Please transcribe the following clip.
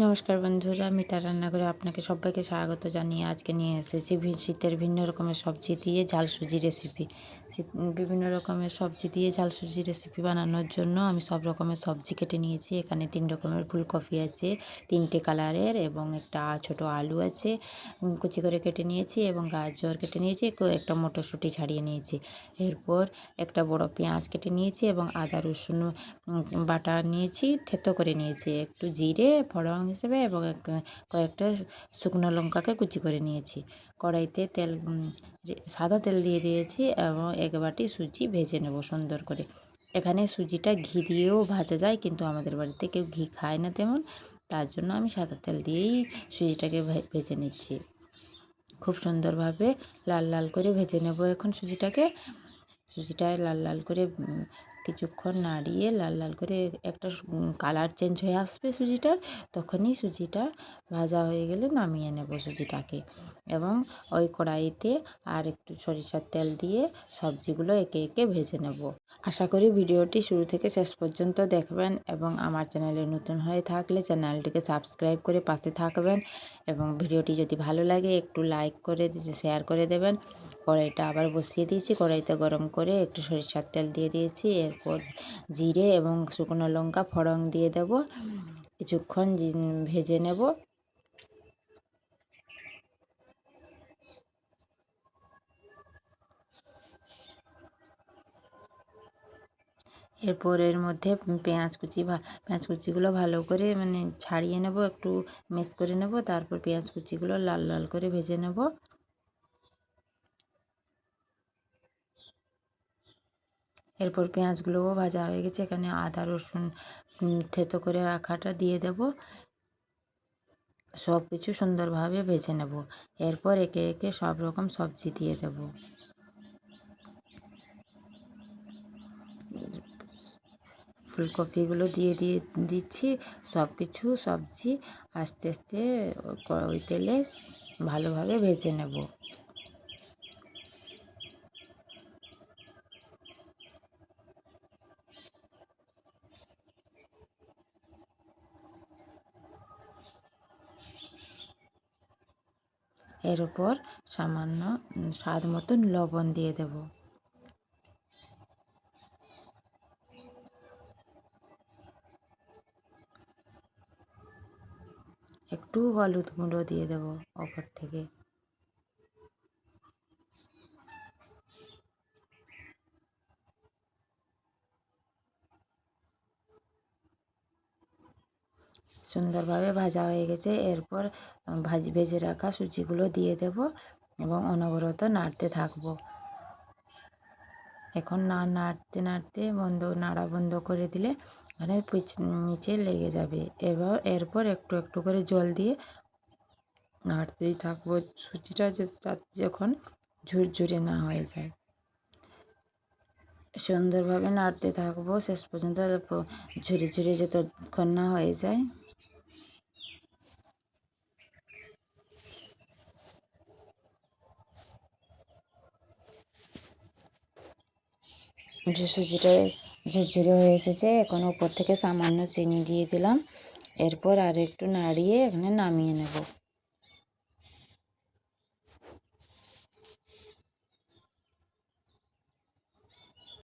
নমস্কার বন্ধুরা, মিতা রান্নাঘরে আপনাকে সবাইকে স্বাগত জানিয়ে আজকে নিয়ে এসেছি শীতের ভিন্ন রকমের সবজি দিয়ে ঝাল সুজি রেসিপি। বিভিন্ন রকমের সবজি দিয়ে ঝাল সুজি রেসিপি বানানোর জন্য আমি সব রকমের সবজি কেটে নিয়েছি। এখানে 3 রকমের ফুলকপি আছে, 3টে কালারের, এবং একটা ছোট আলু আছে কুচি করে কেটে নিয়েছি, এবং গাজর কেটে নিয়েছি, একটা মটরশুঁটি ছাড়িয়ে নিয়েছি। এরপর একটা বড় পেঁয়াজ কেটে নিয়েছি এবং আদা রসুন বাটা নিয়েছি, থেতো করে নিয়েছি, একটু জিরে ফোড়ন হিসেবে, এবং কয়েকটা শুকনো লঙ্কাকে কুচি করে নিয়েছি। কড়াইতে সাদা তেল দিয়ে দিয়েছি এবং 1 বাটি সুজি ভেজে নেব সুন্দর করে। এখানে সুজিটা ঘি দিয়েও ভাজা যায়, কিন্তু আমাদের বাড়িতে কেউ ঘি খায় না তেমন, তার জন্য আমি সাদা তেল দিয়েই সুজিটাকে ভেজে নিচ্ছি। খুব সুন্দরভাবে লাল লাল করে ভেজে নেব এখন সুজিটাকে। লাল লাল করে কিছুক্ষণ নাড়িয়ে লাল লাল করে একটা কালার চেঞ্জ হয়ে আসবে সুজিটার, তখনই সুজিটা ভাজা হয়ে গেলে নামিয়ে নেব সুজিটাকে, এবং ওই কড়াইতে আর একটু সরিষার তেল দিয়ে সবজিগুলো একে একে ভেজে নেব। আশা করি ভিডিওটি শুরু থেকে শেষ পর্যন্ত দেখবেন, এবং আমার চ্যানেলে নতুন হয়ে থাকলে চ্যানেলটিকে সাবস্ক্রাইব করে পাশে থাকবেন, এবং ভিডিওটি যদি ভালো লাগে একটু লাইক করে শেয়ার করে দেবেন। কড়াইটা আবার বসিয়ে দিয়েছি, কড়াইতে গরম করে একটু সরিষার তেল দিয়ে দিয়েছি, এরপর জিরে এবং শুকনো লঙ্কা ফোড়ন দিয়ে দেব, কিছুক্ষণ ভেজে নেব। এরপর এর মধ্যে পেঁয়াজ কুচিগুলো ভালো করে ছাড়িয়ে নেব, একটু মেশ করে নেব, তারপর পেঁয়াজ কুচিগুলো লাল লাল করে ভেজে নেব। এরপর পেঁয়াজগুলোও ভাজা হয়ে গেছে, এখানে আদা রসুন থেতো করে রাখাটা দিয়ে দেব, সব কিছু সুন্দরভাবে ভেজে নেব। এরপর একে একে সব রকম সবজি দিয়ে দেব। ফুলকপিগুলো দিয়ে দিচ্ছি, সব কিছু সবজি আস্তে আস্তে ওই তেলে ভালোভাবে ভেজে নেব। এর উপর সামান্য স্বাদ মতন লবণ দিয়ে দেব। একটু হলুদ গুঁড়ো দিয়ে দেব ওপর থেকে। সুন্দরভাবে ভাজা হয়ে গেছে, এরপর ভেজে রাখা সুজিগুলো দিয়ে দেব এবং অনবরত নাড়তে থাকবো। এখন নাড়তে নাড়তে নাড়া বন্ধ করে দিলে মানে নিচে লেগে যাবে। এরপর একটু একটু করে জল দিয়ে নাড়তেই থাকবো, সুজিটা যখন ঝুরঝুরে না হয়ে যায়। সুন্দরভাবে নাড়তে থাকবো শেষ পর্যন্ত, ঝুরে ঝুরে যতক্ষণ না হয়ে যায়। যে সুজিটা ঝুরঝুরে হয়ে এসেছে, এখন উপর থেকে সামান্য চিনি দিয়ে দিলাম, এরপর আর একটু নাড়িয়ে এখানে নামিয়ে নেব।